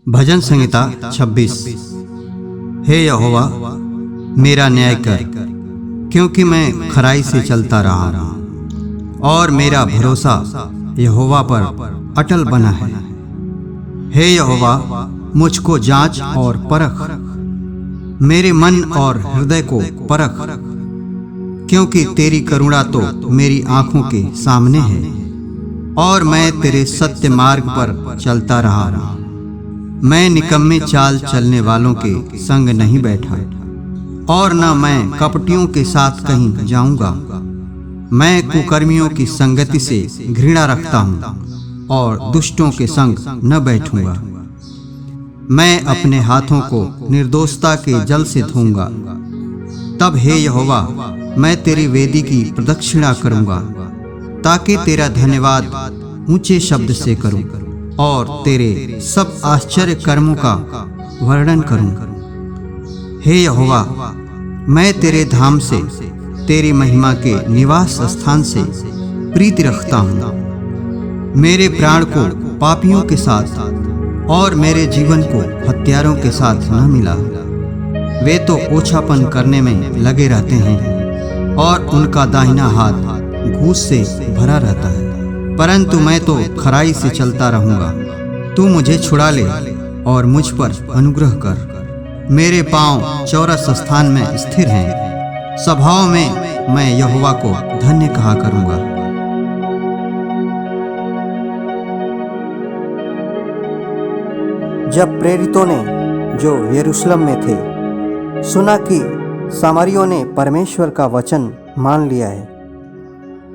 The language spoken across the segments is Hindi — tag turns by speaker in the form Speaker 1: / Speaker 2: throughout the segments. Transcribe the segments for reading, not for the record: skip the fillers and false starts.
Speaker 1: भजन संहिता 26। हे यहोवा मेरा न्याय कर, क्योंकि मैं खराई से चलता रहा हूँ और मेरा भरोसा यहोवा पर अटल बना है। हे यहोवा मुझको जांच और परख, मेरे मन और हृदय को परख, क्योंकि तेरी करुणा तो मेरी आंखों के सामने है और मैं तेरे सत्य मार्ग पर चलता रहा हूँ। मैं निकम्मे चाल चलने वालों के संग नहीं बैठा और न मैं कपटियों के साथ कहीं जाऊंगा। मैं कुकर्मियों की संगति से घृणा रखता हूँ और दुष्टों के संग न बैठूंगा। मैं अपने हाथों को निर्दोषता के जल से धोऊंगा। तब हे यहोवा मैं तेरी वेदी की प्रदक्षिणा करूंगा, ताकि तेरा धन्यवाद ऊंचे शब्द से करूं और तेरे सब आश्चर्य कर्मों का वर्णन करूं। हे यहोवा मैं तेरे धाम से, तेरी महिमा के निवास स्थान से प्रीति रखता हूँ। मेरे प्राण को पापियों के साथ और मेरे जीवन को हत्यारों के साथ न मिला। वे तो ओछापन करने में लगे रहते हैं और उनका दाहिना हाथ घूस से भरा रहता है। परंतु मैं तो खराई से चलता रहूंगा। तू मुझे छुड़ा ले और मुझ पर अनुग्रह कर। मेरे पांव चौरस स्थान में स्थिर हैं। सभाओं में मैं यहोवा को धन्य कहा करूंगा।
Speaker 2: जब प्रेरितों ने जो यरूशलेम में थे सुना कि सामरियों ने परमेश्वर का वचन मान लिया है,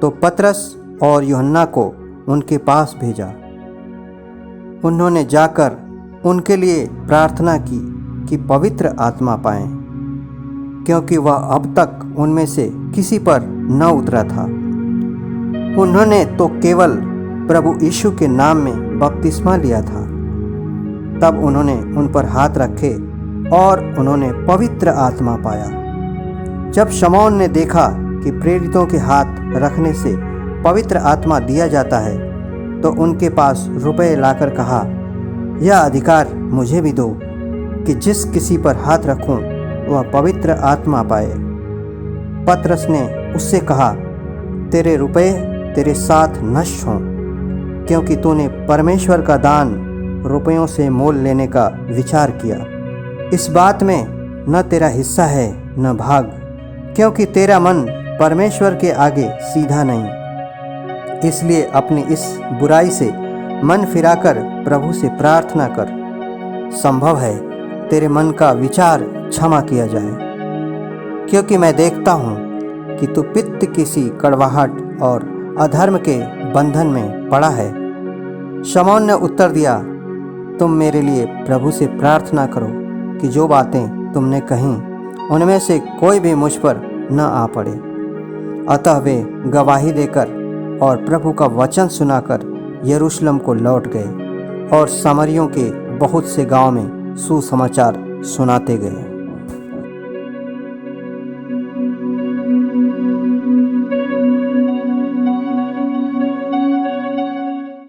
Speaker 2: तो पतरस और यूहन्ना को उनके पास भेजा। उन्होंने जाकर उनके लिए प्रार्थना की कि पवित्र आत्मा पाएं, क्योंकि वह अब तक उनमें से किसी पर न उतरा था। उन्होंने तो केवल प्रभु यीशु के नाम में बपतिस्मा लिया था। तब उन्होंने उन पर हाथ रखे और उन्होंने पवित्र आत्मा पाया। जब शमौन ने देखा कि प्रेरितों के हाथ रखने से पवित्र आत्मा दिया जाता है, तो उनके पास रुपए लाकर कहा, यह अधिकार मुझे भी दो कि जिस किसी पर हाथ रखूं वह पवित्र आत्मा पाए। पतरस ने उससे कहा, तेरे रुपए तेरे साथ नष्ट हों, क्योंकि तूने परमेश्वर का दान रुपयों से मोल लेने का विचार किया। इस बात में न तेरा हिस्सा है न भाग, क्योंकि तेरा मन परमेश्वर के आगे सीधा नहीं। इसलिए अपनी इस बुराई से मन फिराकर प्रभु से प्रार्थना कर। संभव है तेरे मन का विचार क्षमा किया जाए, क्योंकि मैं देखता हूँ कि तू पित्त किसी कड़वाहट और अधर्म के बंधन में पड़ा है। शमौन ने उत्तर दिया, तुम मेरे लिए प्रभु से प्रार्थना करो कि जो बातें तुमने कहीं उनमें से कोई भी मुझ पर न आ पड़े। अतः वे गवाही देकर और प्रभु का वचन सुनाकर यरूशलेम को लौट गए और सामरियों के बहुत से गांव में सुसमाचार सुनाते गए।